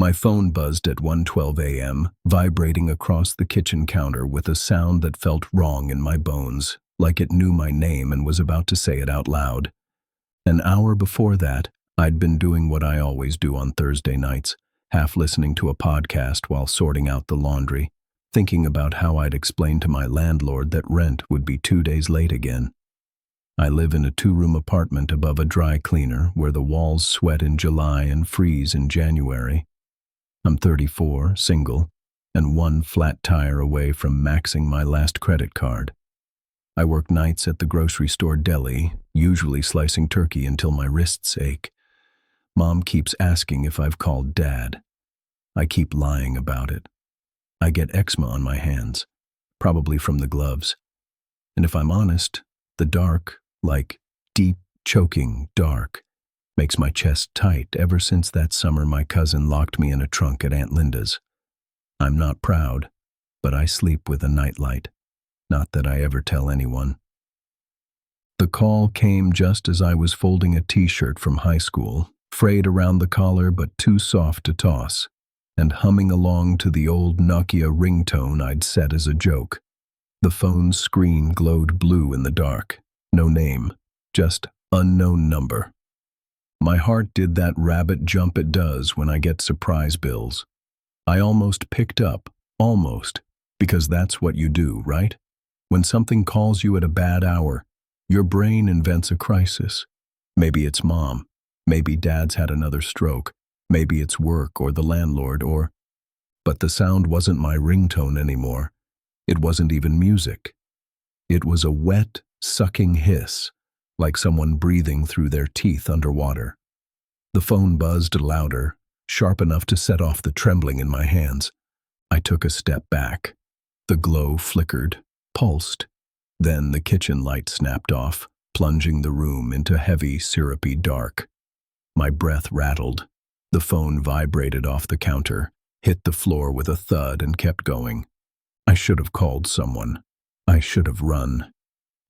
My phone buzzed at 1:12 a.m., vibrating across the kitchen counter with a sound that felt wrong in my bones, like it knew my name and was about to say it out loud. An hour before that, I'd been doing what I always do on Thursday nights, half listening to a podcast while sorting out the laundry, thinking about how I'd explain to my landlord that rent would be 2 days late again. I live in a 2-room apartment above a dry cleaner where the walls sweat in July and freeze in January. I'm 34, single, and one flat tire away from maxing my last credit card. I work nights at the grocery store deli, usually slicing turkey until my wrists ache. Mom keeps asking if I've called Dad. I keep lying about it. I get eczema on my hands, probably from the gloves. And if I'm honest, the dark, like deep, choking dark, makes my chest tight ever since that summer my cousin locked me in a trunk at Aunt Linda's. I'm not proud, but I sleep with a nightlight. Not that I ever tell anyone. The call came just as I was folding a t-shirt from high school, frayed around the collar but too soft to toss, and humming along to the old Nokia ringtone I'd set as a joke. The phone's screen glowed blue in the dark. No name, just unknown number. My heart did that rabbit jump it does when I get surprise bills. I almost picked up, almost, because that's what you do, right? When something calls you at a bad hour, your brain invents a crisis. Maybe it's Mom, maybe Dad's had another stroke, maybe it's work or the landlord or... But the sound wasn't my ringtone anymore. It wasn't even music. It was a wet, sucking hiss, like someone breathing through their teeth underwater. The phone buzzed louder, sharp enough to set off the trembling in my hands. I took a step back. The glow flickered, pulsed. Then the kitchen light snapped off, plunging the room into heavy, syrupy dark. My breath rattled. The phone vibrated off the counter, hit the floor with a thud and kept going. I should have called someone. I should have run.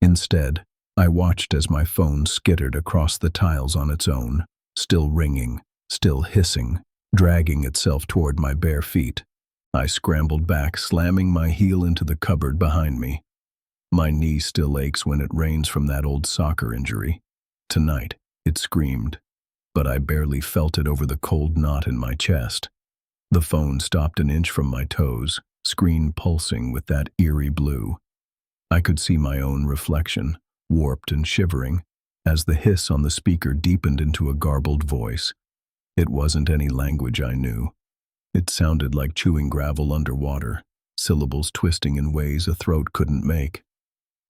Instead, I watched as my phone skittered across the tiles on its own, still ringing, still hissing, dragging itself toward my bare feet. I scrambled back, slamming my heel into the cupboard behind me. My knee still aches when it rains from that old soccer injury. Tonight, it screamed, but I barely felt it over the cold knot in my chest. The phone stopped an inch from my toes, screen pulsing with that eerie blue. I could see my own reflection, warped and shivering, as the hiss on the speaker deepened into a garbled voice. It wasn't any language I knew. It sounded like chewing gravel underwater, syllables twisting in ways a throat couldn't make.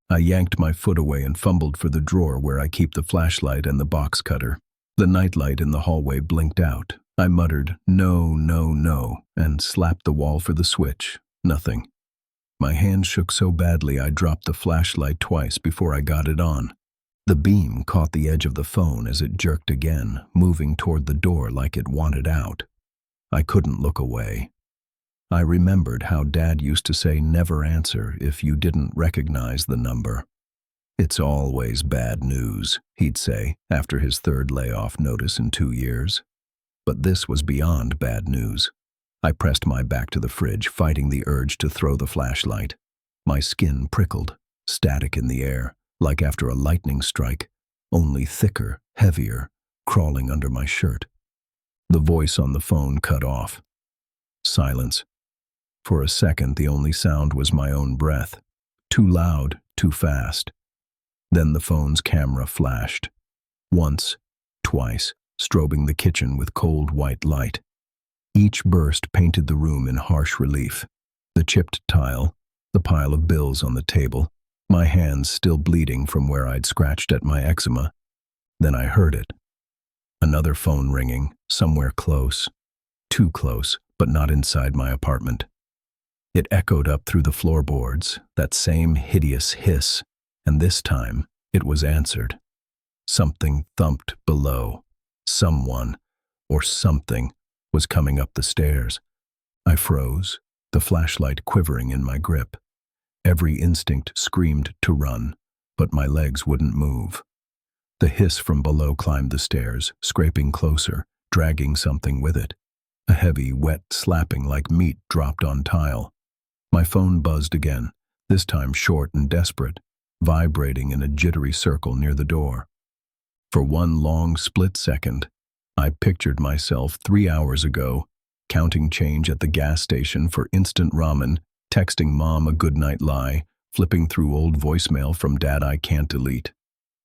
I yanked my foot away and fumbled for the drawer where I keep the flashlight and the box cutter. The nightlight in the hallway blinked out. I muttered, "No, no, no," and slapped the wall for the switch. Nothing. My hand shook so badly I dropped the flashlight twice before I got it on. The beam caught the edge of the phone as it jerked again, moving toward the door like it wanted out. I couldn't look away. I remembered how Dad used to say never answer if you didn't recognize the number. "It's always bad news," he'd say after his third layoff notice in 2 years. But this was beyond bad news. I pressed my back to the fridge, fighting the urge to throw the flashlight. My skin prickled, static in the air, like after a lightning strike, only thicker, heavier, crawling under my shirt. The voice on the phone cut off. Silence. For a second, the only sound was my own breath. Too loud, too fast. Then the phone's camera flashed. Once, twice, strobing the kitchen with cold white light. Each burst painted the room in harsh relief. The chipped tile, the pile of bills on the table, my hands still bleeding from where I'd scratched at my eczema. Then I heard it. Another phone ringing, somewhere close. Too close, but not inside my apartment. It echoed up through the floorboards, that same hideous hiss, and this time it was answered. Something thumped below. Someone, or something, was coming up the stairs. I froze, the flashlight quivering in my grip. Every instinct screamed to run, but my legs wouldn't move. The hiss from below climbed the stairs, scraping closer, dragging something with it. A heavy, wet slapping like meat dropped on tile. My phone buzzed again, this time short and desperate, vibrating in a jittery circle near the door. For one long split second, I pictured myself 3 hours ago, counting change at the gas station for instant ramen, texting mom a goodnight lie, flipping through old voicemail from dad I can't delete.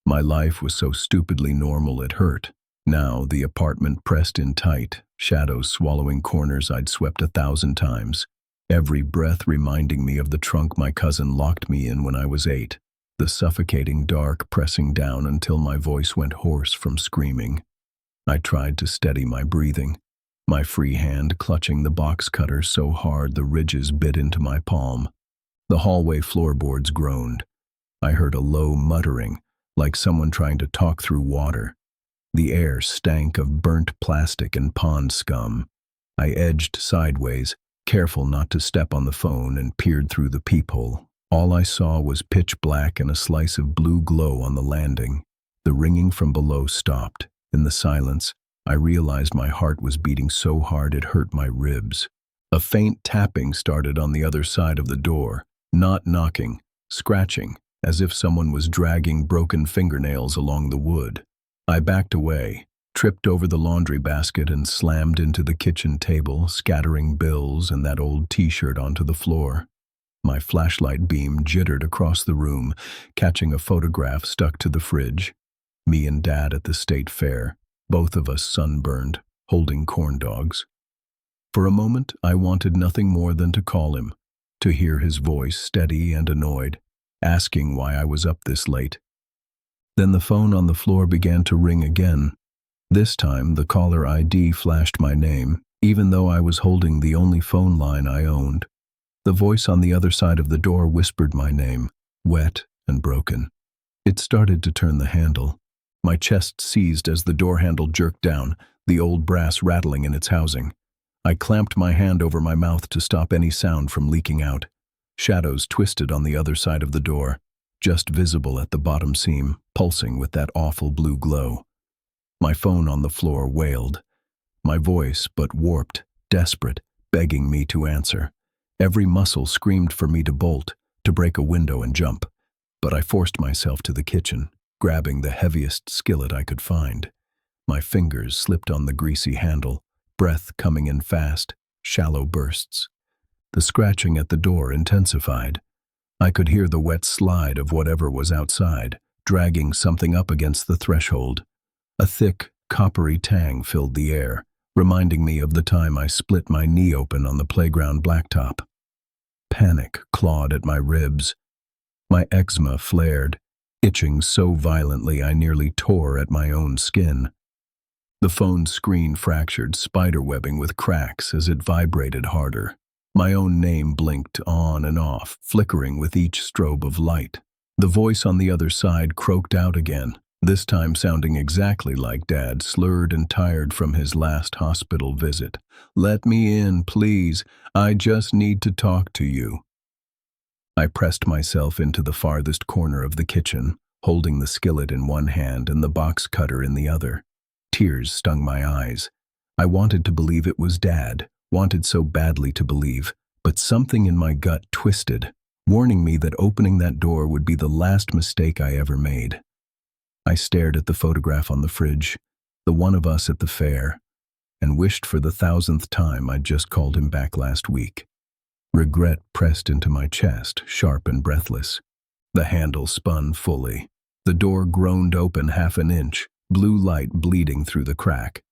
My life was so stupidly normal it hurt. Now the apartment pressed in tight, shadows swallowing corners I'd swept 1,000 times, every breath reminding me of the trunk my cousin locked me in when I was 8, the suffocating dark pressing down until my voice went hoarse from screaming. I tried to steady my breathing, my free hand clutching the box cutter so hard the ridges bit into my palm. The hallway floorboards groaned. I heard a low muttering, like someone trying to talk through water. The air stank of burnt plastic and pond scum. I edged sideways, careful not to step on the phone, and peered through the peephole. All I saw was pitch black and a slice of blue glow on the landing. The ringing from below stopped. In the silence, I realized my heart was beating so hard it hurt my ribs. A faint tapping started on the other side of the door, not knocking, scratching, as if someone was dragging broken fingernails along the wood. I backed away, tripped over the laundry basket and slammed into the kitchen table, scattering bills and that old t-shirt onto the floor. My flashlight beam jittered across the room, catching a photograph stuck to the fridge. Me and Dad at the state fair, both of us sunburned, holding corn dogs. For a moment, I wanted nothing more than to call him, to hear his voice steady and annoyed, asking why I was up this late. Then the phone on the floor began to ring again. This time, the caller ID flashed my name, even though I was holding the only phone line I owned. The voice on the other side of the door whispered my name, wet and broken. It started to turn the handle. My chest seized as the door handle jerked down, the old brass rattling in its housing. I clamped my hand over my mouth to stop any sound from leaking out. Shadows twisted on the other side of the door, just visible at the bottom seam, pulsing with that awful blue glow. My phone on the floor wailed. My voice, but warped, desperate, begging me to answer. Every muscle screamed for me to bolt, to break a window and jump. But I forced myself to the kitchen, grabbing the heaviest skillet I could find. My fingers slipped on the greasy handle, breath coming in fast, shallow bursts. The scratching at the door intensified. I could hear the wet slide of whatever was outside, dragging something up against the threshold. A thick, coppery tang filled the air, reminding me of the time I split my knee open on the playground blacktop. Panic clawed at my ribs. My eczema flared, itching so violently I nearly tore at my own skin. The phone screen fractured, spiderwebbing with cracks as it vibrated harder. My own name blinked on and off, flickering with each strobe of light. The voice on the other side croaked out again, this time sounding exactly like Dad, slurred and tired from his last hospital visit. "Let me in, please. I just need to talk to you." I pressed myself into the farthest corner of the kitchen, holding the skillet in one hand and the box cutter in the other. Tears stung my eyes. I wanted to believe it was Dad, wanted so badly to believe, but something in my gut twisted, warning me that opening that door would be the last mistake I ever made. I stared at the photograph on the fridge, the one of us at the fair, and wished for the 1,000th time I'd just called him back last week. Regret pressed into my chest, sharp and breathless. The handle spun fully. The door groaned open half an inch, blue light bleeding through the crack.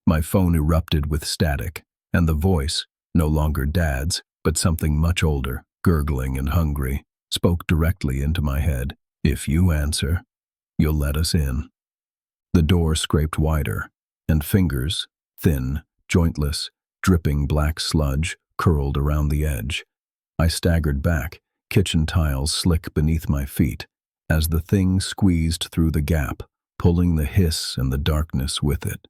My phone erupted with static, and the voice, no longer Dad's, but something much older, gurgling and hungry, spoke directly into my head. "If you answer, you'll let us in." The door scraped wider, and fingers, thin, jointless, dripping black sludge, curled around the edge. I staggered back, kitchen tiles slick beneath my feet, as the thing squeezed through the gap, pulling the hiss and the darkness with it.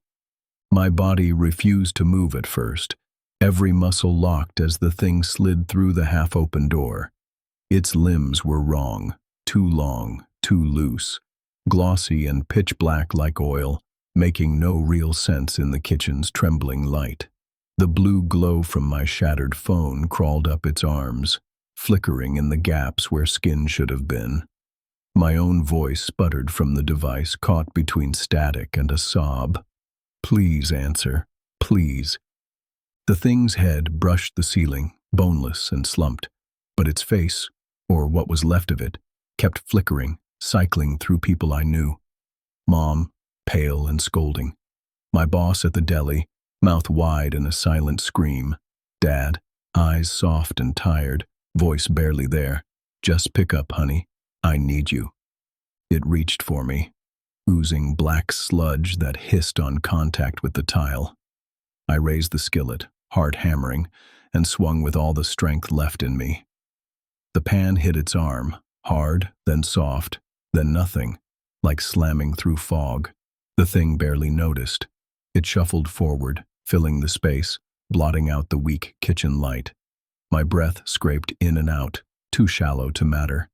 My body refused to move at first, every muscle locked as the thing slid through the half-open door. Its limbs were wrong, too long, too loose, glossy and pitch black like oil, making no real sense in the kitchen's trembling light. The blue glow from my shattered phone crawled up its arms, flickering in the gaps where skin should have been. My own voice sputtered from the device, caught between static and a sob. "Please answer. Please." The thing's head brushed the ceiling, boneless and slumped, but its face, or what was left of it, kept flickering, cycling through people I knew. Mom, pale and scolding. My boss at the deli, mouth wide in a silent scream. Dad, eyes soft and tired, voice barely there. "Just pick up, honey. I need you." It reached for me, oozing black sludge that hissed on contact with the tile. I raised the skillet, heart hammering, and swung with all the strength left in me. The pan hit its arm, hard, then soft, then nothing, like slamming through fog. The thing barely noticed. It shuffled forward, filling the space, blotting out the weak kitchen light. My breath scraped in and out, too shallow to matter.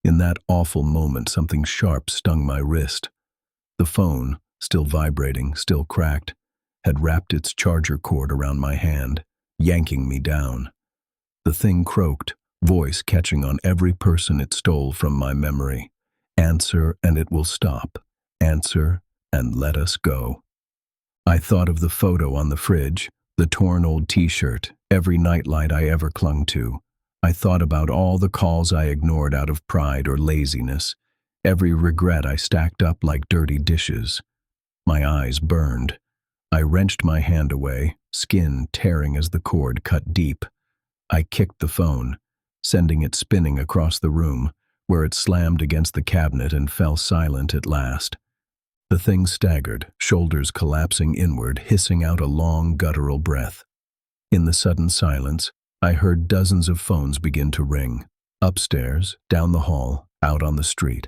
In that awful moment, something sharp stung my wrist. The phone, still vibrating, still cracked, had wrapped its charger cord around my hand, yanking me down. The thing croaked, voice catching on every person it stole from my memory. "Answer and it will stop. Answer and let us go." I thought of the photo on the fridge, the torn old t-shirt, every nightlight I ever clung to. I thought about all the calls I ignored out of pride or laziness, every regret I stacked up like dirty dishes. My eyes burned. I wrenched my hand away, skin tearing as the cord cut deep. I kicked the phone, sending it spinning across the room, where it slammed against the cabinet and fell silent at last. The thing staggered, shoulders collapsing inward, hissing out a long, guttural breath. In the sudden silence, I heard dozens of phones begin to ring. Upstairs, down the hall, out on the street.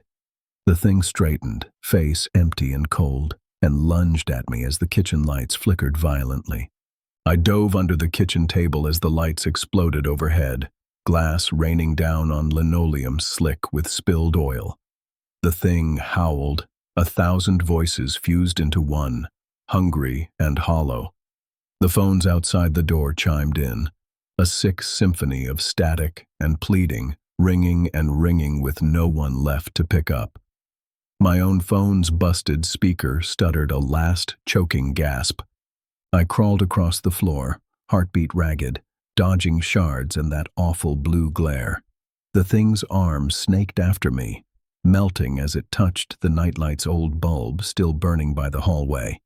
The thing straightened, face empty and cold, and lunged at me as the kitchen lights flickered violently. I dove under the kitchen table as the lights exploded overhead, glass raining down on linoleum slick with spilled oil. The thing howled, 1,000 voices fused into one, hungry and hollow. The phones outside the door chimed in, a sick symphony of static and pleading, ringing and ringing with no one left to pick up. My own phone's busted speaker stuttered a last choking gasp. I crawled across the floor, heartbeat ragged, dodging shards and that awful blue glare. The thing's arm snaked after me, melting as it touched the nightlight's old bulb still burning by the hallway.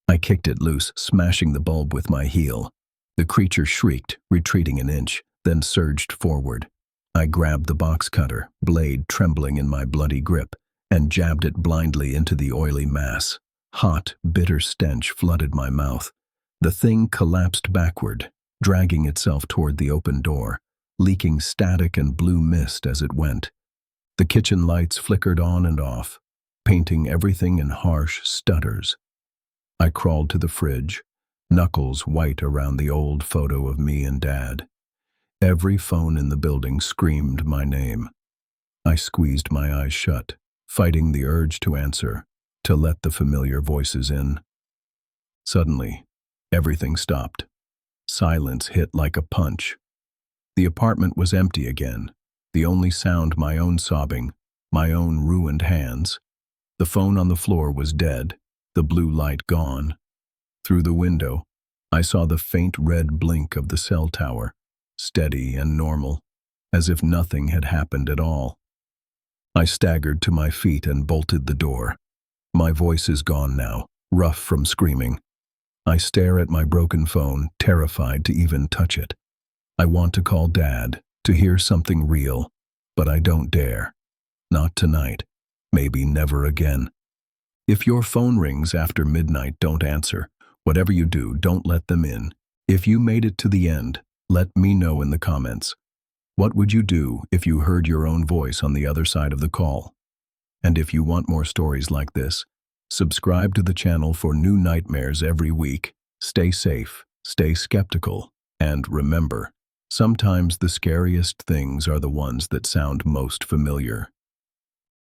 I kicked it loose, smashing the bulb with my heel. The creature shrieked, retreating an inch, then surged forward. I grabbed the box cutter, blade trembling in my bloody grip, and jabbed it blindly into the oily mass. Hot, bitter stench flooded my mouth. The thing collapsed backward, dragging itself toward the open door, leaking static and blue mist as it went. The kitchen lights flickered on and off, painting everything in harsh stutters. I crawled to the fridge, knuckles white around the old photo of me and Dad. Every phone in the building screamed my name. I squeezed my eyes shut, fighting the urge to answer, to let the familiar voices in. Suddenly, everything stopped. Silence hit like a punch. The apartment was empty again, the only sound my own sobbing, my own ruined hands. The phone on the floor was dead, the blue light gone. Through the window, I saw the faint red blink of the cell tower, steady and normal, as if nothing had happened at all. I staggered to my feet and bolted the door. My voice is gone now, rough from screaming. I stare at my broken phone, terrified to even touch it. I want to call Dad, to hear something real, but I don't dare. Not tonight. Maybe never again. If your phone rings after midnight, don't answer. Whatever you do, don't let them in. If you made it to the end, let me know in the comments. What would you do if you heard your own voice on the other side of the call? And if you want more stories like this, subscribe to the channel for new nightmares every week. Stay safe, stay skeptical, and remember, sometimes the scariest things are the ones that sound most familiar.